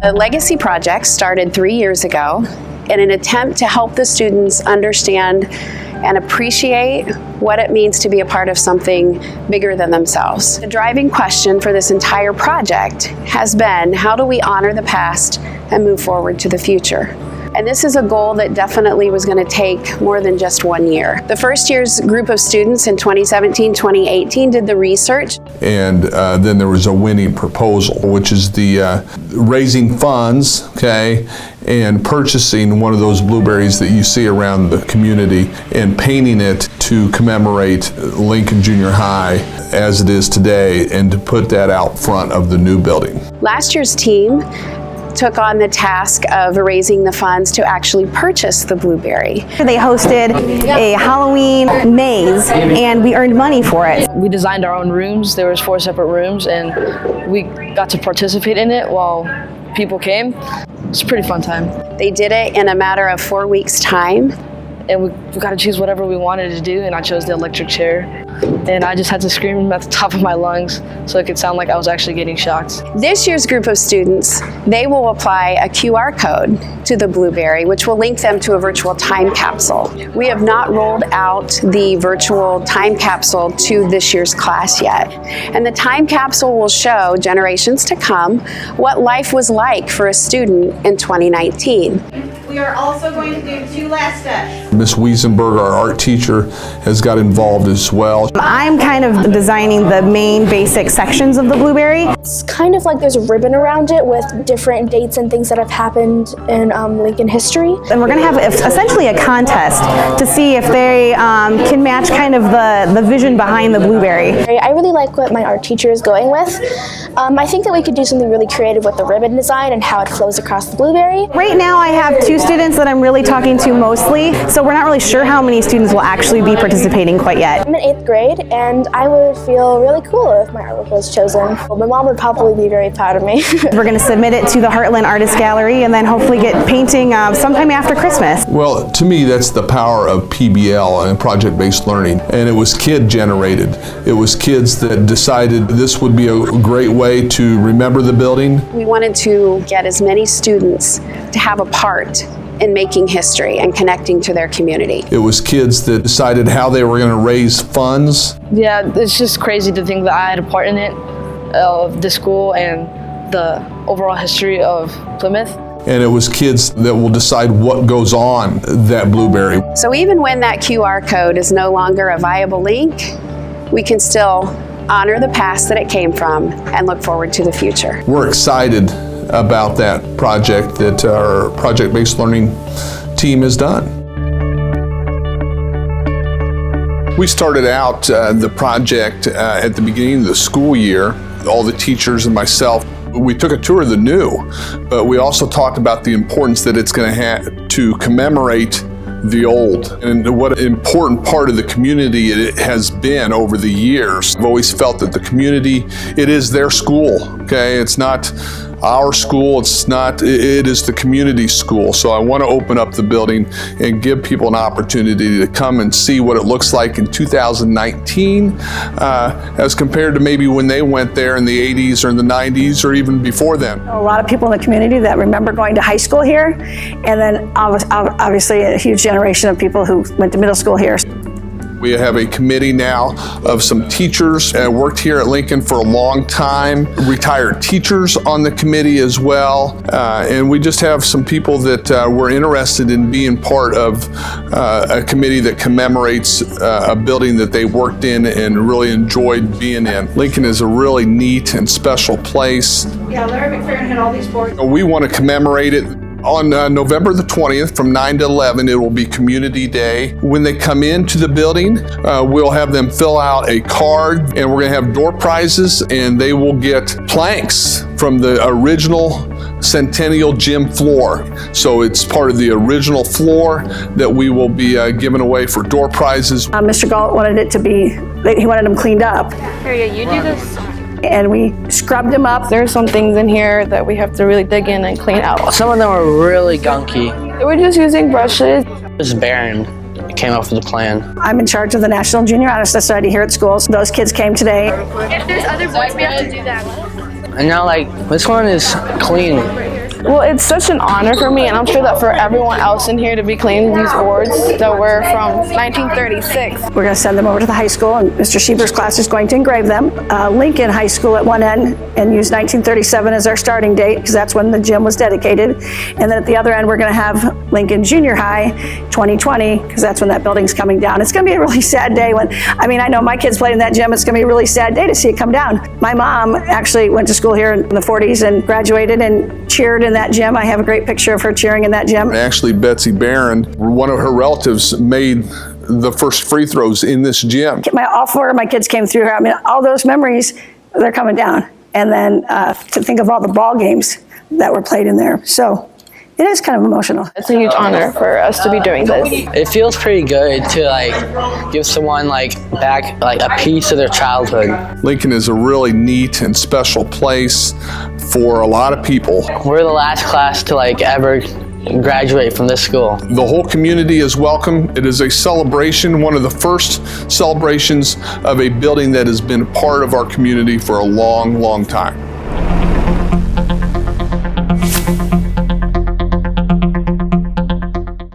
The Legacy Project started 3 years ago in an attempt to help the students understand and appreciate what it means to be a part of something bigger than themselves. The driving question for this entire project has been, how do we honor the past and move forward to the future? And this is a goal that definitely was going to take more than just 1 year. The first year's group of students in 2017-2018 did the research. And then there was a winning proposal, which is the raising funds, okay, and purchasing one of those blueberries that you see around the community and painting it to commemorate Lincoln Junior High as it is today, and to put that out front of the new building. Last year's team took on the task of raising the funds to actually purchase the blueberry. They hosted a Halloween maze and we earned money for it. We designed our own rooms. There was 4 separate rooms and we got to participate in it while people came. It's a pretty fun time. They did it in a matter of 4 weeks' time. And we got to choose whatever we wanted to do, and I chose the electric chair. And I just had to scream at the top of my lungs so it could sound like I was actually getting shocked. This year's group of students, they will apply a QR code to the blueberry, which will link them to a virtual time capsule. We have not rolled out the virtual time capsule to this year's class yet. And the time capsule will show generations to come what life was like for a student in 2019. We are also going to do 2 last steps. Miss Wiesenberg, our art teacher, has got involved as well. I'm kind of designing the main basic sections of the blueberry. It's kind of like there's a ribbon around it with different dates and things that have happened in Lincoln history. And we're going to have essentially a contest to see if they can match kind of the vision behind the blueberry. I really like what my art teacher is going with. I think that we could do something really creative with the ribbon design and how it flows across the blueberry. Right now I have 2 students that I'm really talking to mostly, so we're not really sure how many students will actually be participating quite yet. I'm in 8th grade and I would feel really cool if my artwork was chosen. Well, my mom would probably be very proud of me. We're going to submit it to the Heartland Artist Gallery and then hopefully get painting sometime after Christmas. Well, to me, that's the power of PBL and project-based learning. And it was kid-generated. It was kids that decided this would be a great way to remember the building. We wanted to get as many students to have a part in making history and connecting to their community. It was kids that decided how they were going to raise funds. Yeah, it's just crazy to think that I had a part in it, of the school and the overall history of Plymouth. And it was kids that will decide what goes on that blueberry. So even when that QR code is no longer a viable link, we can still honor the past that it came from and look forward to the future. We're excited about that project that our project-based learning team has done. We started out the project at the beginning of the school year. All the teachers and myself, we took a tour of the new, but we also talked about the importance that it's going to have to commemorate the old, and what an important part of the community it has been over the years. I've always felt that the community, it is their school, okay? It's not our school, it is the community school. So I want to open up the building and give people an opportunity to come and see what it looks like in 2019 as compared to maybe when they went there in the 80s or in the 90s or even before then. A lot of people in the community that remember going to high school here, and then obviously a huge generation of people who went to middle school here. We have a committee now of some teachers that worked here at Lincoln for a long time, retired teachers on the committee as well, and we just have some people that were interested in being part of a committee that commemorates a building that they worked in and really enjoyed being in. Lincoln is a really neat and special place. Yeah, Larry McFerrin had all these boards. We want to commemorate it. On November the 20th from 9 to 11, it will be Community Day. When they come into the building, we'll have them fill out a card, and we're going to have door prizes, and they will get planks from the original Centennial Gym floor. So it's part of the original floor that we will be giving away for door prizes. Mr. Galt wanted it to be, he wanted them cleaned up. Here, you do this. And we scrubbed them up. There's some things in here that we have to really dig in and clean out. Some of them are really gunky. We're just using brushes. It's barren. came up with the plan. I'm in charge of the National Junior Honor Society here at schools. Those kids came today. If there's other boys, we have to do that. And now, like, this one is clean. Well, it's such an honor for me, and I'm sure that for everyone else in here to be cleaning these boards that were from 1936. We're going to send them over to the high school, and Mr. Schieber's class is going to engrave them. Lincoln High School at one end, and use 1937 as our starting date, because that's when the gym was dedicated. And then at the other end, we're going to have Lincoln Junior High 2020, because that's when that building's coming down. It's going to be a really sad day when, I know my kids played in that gym. It's going to be a really sad day to see it come down. My mom actually went to school here in the 40s and graduated and cheered in that gym. I have a great picture of her cheering in that gym. Actually, Betsy Barron, one of her relatives, made the first free throws in this gym. All four of my kids came through here. All those memories, they're coming down. And then to think of all the ball games that were played in there. So it is kind of emotional. It's a huge honor for us to be doing this. It feels pretty good to like give someone like back like a piece of their childhood. Lincoln is a really neat and special place for a lot of people. We're the last class to like ever graduate from this school. The whole community is welcome. It is a celebration, one of the first celebrations of a building that has been a part of our community for a long, long time.